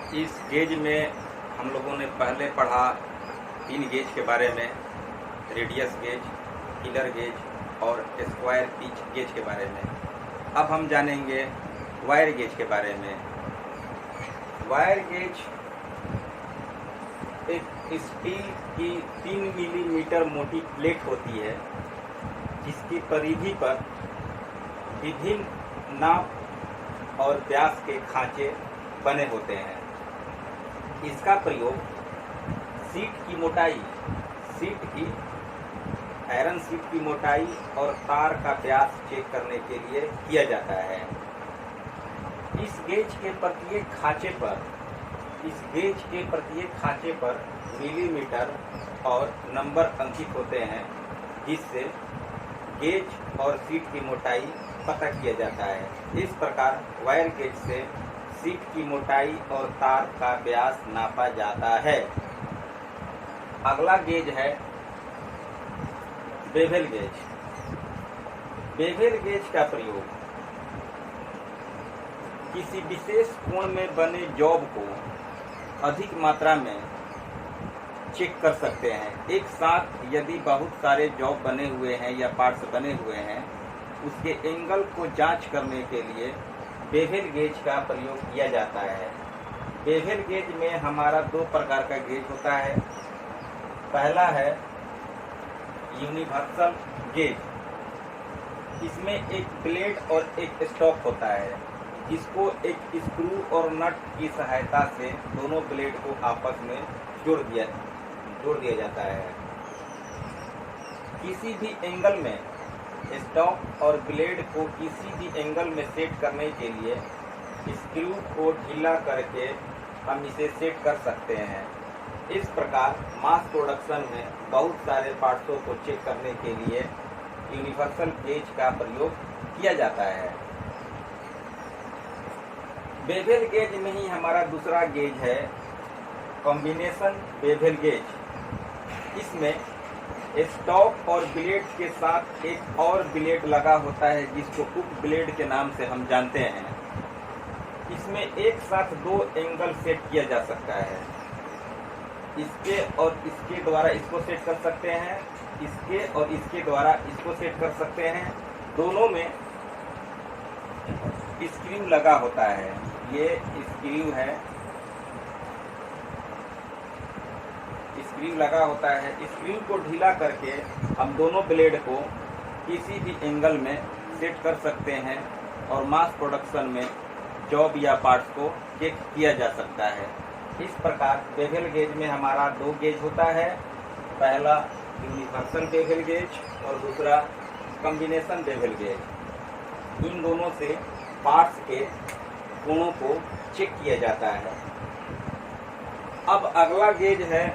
इस गेज में हम लोगों ने पहले पढ़ा 3 गेज के बारे में, रेडियस गेज, फिलर गेज और स्क्वायर पिच गेज के बारे में। अब हम जानेंगे वायर गेज के बारे में। वायर गेज एक स्टील की 3 मिलीमीटर मोटी प्लेट होती है जिसकी परिधि पर विभिन्न नाप और व्यास के खांचे बने होते हैं। इसका प्रयोग आयरन शीट की मोटाई और तार का व्यास चेक करने के लिए किया जाता है। इस गेज के प्रत्येक खांचे पर मिलीमीटर और नंबर अंकित होते हैं जिससे गेज और शीट की मोटाई पता किया जाता है। इस प्रकार वायर गेज से शीट की मोटाई और तार का व्यास नापा जाता है। अगला गेज है बेवल गेज। बेवल गेज का प्रयोग किसी विशेष कोण में बने जॉब को अधिक मात्रा में चेक कर सकते हैं। एक साथ यदि बहुत सारे जॉब बने हुए हैं या पार्ट्स बने हुए हैं, उसके एंगल को जांच करने के लिए बेवल गेज का प्रयोग किया जाता है। बेवल गेज में हमारा 2 प्रकार का गेज होता है। पहला है यूनिवर्सल गेज। इसमें एक ब्लेड और एक स्टॉक होता है जिसको एक स्क्रू और नट की सहायता से दोनों ब्लेड को आपस में जोड़ दिया जाता है। किसी भी एंगल में स्टॉक और ब्लेड को किसी भी एंगल में सेट करने के लिए स्क्रू को ढीला करके हम इसे सेट कर सकते हैं। इस प्रकार मास प्रोडक्शन में बहुत सारे पार्ट्सों को चेक करने के लिए यूनिवर्सल गेज का प्रयोग किया जाता है। बेवल गेज में ही हमारा दूसरा गेज है कॉम्बिनेशन बेवल गेज। इसमें स्टॉक और ब्लेड के साथ एक और ब्लेड लगा होता है जिसको उप ब्लेड के नाम से हम जानते हैं। इसमें एक साथ 2 एंगल सेट किया जा सकता है। इसके और इसके द्वारा इसको सेट कर सकते हैं, इसके और इसके द्वारा इसको सेट कर सकते हैं। दोनों में स्क्रू लगा होता है। ये स्क्रू है, स्क्रू लगा होता है। स्क्रू को ढीला करके हम दोनों ब्लेड को किसी भी एंगल में सेट कर सकते हैं और मास प्रोडक्शन में जॉब या पार्ट्स को चेक किया जा सकता है। इस प्रकार बेवल गेज में हमारा 2 गेज होता है। पहला यूनिवर्सल बेवल गेज और दूसरा कॉम्बिनेशन बेवल गेज। इन दोनों से पार्ट्स के कोणों को चेक किया जाता है। अब अगला गेज है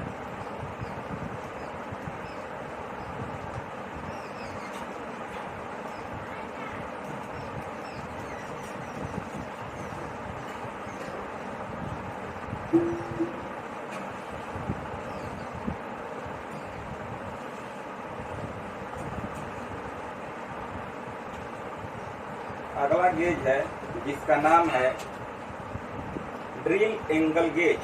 अगला गेज है जिसका नाम है drill angle gauge.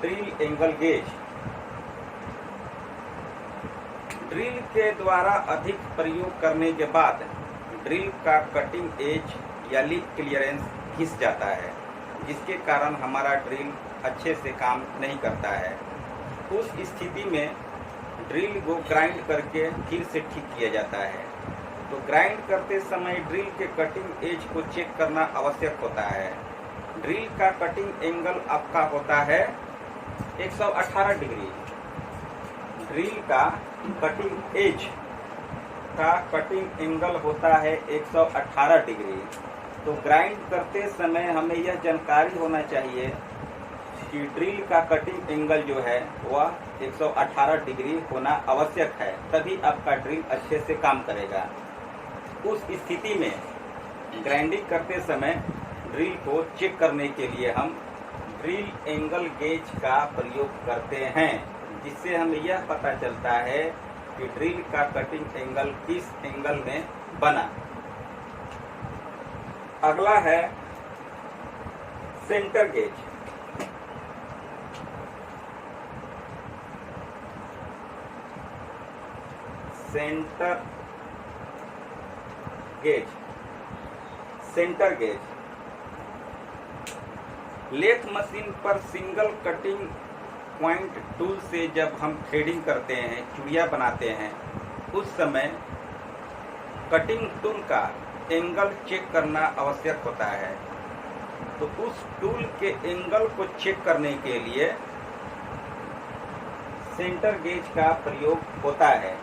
Drill angle gauge drill के द्वारा अधिक प्रयोग करने के बाद ड्रिल का कटिंग एज या लीक क्लियरेंस घिस जाता है, जिसके कारण हमारा ड्रिल अच्छे से काम नहीं करता है। उस स्थिति में ड्रिल को ग्राइंड करके फिर से ठीक किया जाता है। तो ग्राइंड करते समय ड्रिल के कटिंग एज को चेक करना आवश्यक होता है। ड्रिल का कटिंग एंगल आपका होता है 118 डिग्री। ड्रिल का कटिंग एज का कटिंग एंगल होता है 118 डिग्री। तो ग्राइंड करते समय हमें यह जानकारी होना चाहिए कि ड्रिल का कटिंग एंगल जो है वह 118 डिग्री होना आवश्यक है, तभी आपका ड्रिल अच्छे से काम करेगा। उस स्थिति में ग्राइंडिंग करते समय ड्रिल को चेक करने के लिए हम ड्रिल एंगल गेज का प्रयोग करते हैं, जिससे हमें यह पता चलता है कि ड्रिल का कटिंग एंगल किस एंगल में बना। अगला है centre gauge. Centre gauge, centre gauge lathe machine पर सिंगल कटिंग पॉइंट टूल से जब हम थ्रेडिंग करते हैं, चूड़ियाँ बनाते हैं, उस समय कटिंग टूल का एंगल चेक करना आवश्यक होता है। तो उस टूल के एंगल को चेक करने के लिए सेंटर गेज का प्रयोग होता है।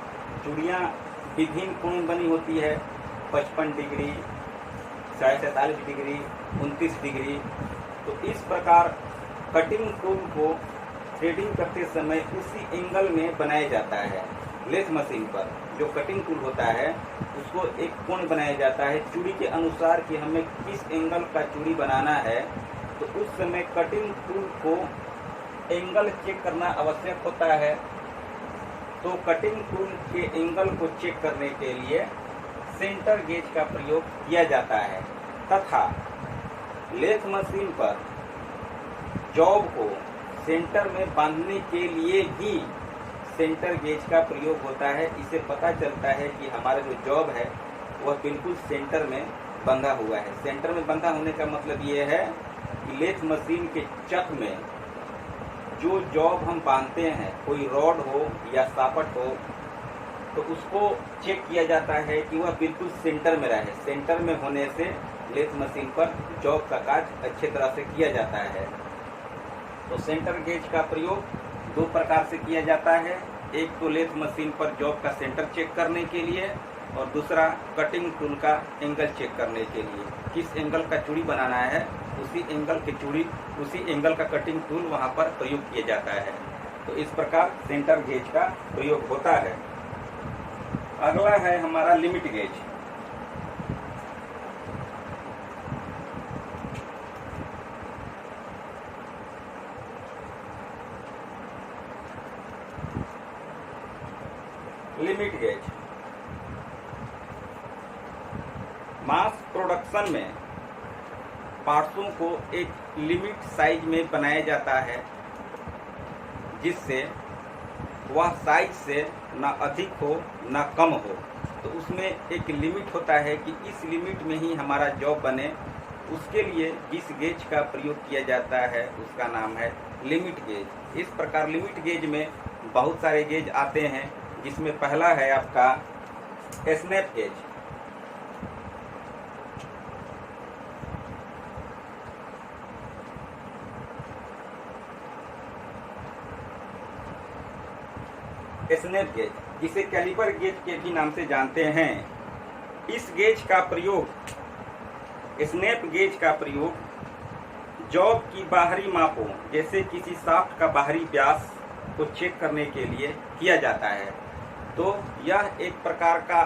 चूड़ियाँ विभिन्न कोण में बनी होती है, 55 डिग्री, 47 डिग्री, 29 डिग्री। तो इस प्रकार कटिंग टूल को थ्रेडिंग करते समय उसी एंगल में बनाया जाता है। लेथ मशीन पर जो कटिंग टूल होता है उसको एक कोण बनाया जाता है चूड़ी के अनुसार कि हमें किस एंगल का चूड़ी बनाना है। तो उस समय कटिंग टूल को एंगल चेक करना आवश्यक होता है। तो कटिंग टूल के एंगल को चेक करने के लिए सेंटर गेज का प्रयोग किया जाता है तथा लेथ मशीन पर जॉब को सेंटर में बांधने के लिए ही सेंटर गेज का प्रयोग होता है। इससे पता चलता है कि हमारा जो जॉब है वह बिल्कुल सेंटर में बंधा हुआ है। सेंटर में बंधा होने का मतलब ये है कि लेथ मशीन के चक में जो जॉब हम बांधते हैं, कोई रॉड हो या सापट हो, तो उसको चेक किया जाता है कि वह बिल्कुल सेंटर में रहे। सेंटर में होने से लेथ मशीन पर जॉब का कार्य अच्छी तरह से किया जाता है। तो सेंटर गेज का प्रयोग दो प्रकार से किया जाता है। एक तो लेथ मशीन पर जॉब का सेंटर चेक करने के लिए और दूसरा कटिंग टूल का एंगल चेक करने के लिए। किस एंगल का चूड़ी बनाना है उसी एंगल की चूड़ी, उसी एंगल का कटिंग टूल वहां पर प्रयोग किया जाता है। तो इस प्रकार सेंटर गेज का प्रयोग होता है। अगला है हमारा limit gauge. Limit gauge mass production में पार्ट्सों को एक लिमिट साइज में बनाया जाता है, जिससे वह साइज से ना अधिक हो ना कम हो। तो उसमें एक लिमिट होता है कि इस लिमिट में ही हमारा जॉब बने। उसके लिए जिस गेज का प्रयोग किया जाता है उसका नाम है लिमिट गेज। इस प्रकार लिमिट गेज में बहुत सारे गेज आते हैं, जिसमें पहला है आपका स्नैप गेज। स्नैप गेज, जिसे कैलिपर गेज के भी नाम से जानते हैं। इस गेज का प्रयोग, स्नैप गेज का प्रयोग जॉब की बाहरी मापों जैसे किसी शाफ्ट का बाहरी व्यास को चेक करने के लिए किया जाता है। तो यह एक प्रकार का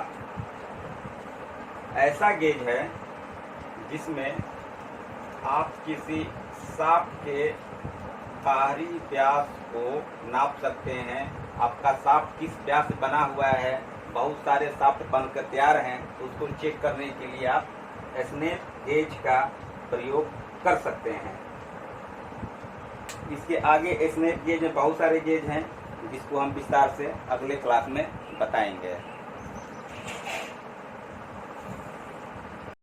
ऐसा गेज है जिसमें आप किसी शाफ्ट के बाहरी व्यास को नाप सकते हैं। आपका शाफ्ट किस व्यास से बना हुआ है, बहुत सारे शाफ्ट बनकर तैयार हैं, उसको चेक करने के लिए आप स्नैप गेज का प्रयोग कर सकते हैं। इसके आगे स्नैप गेज में बहुत सारे गेज हैं, जिसको हम विस्तार से अगले क्लास में बताएंगे।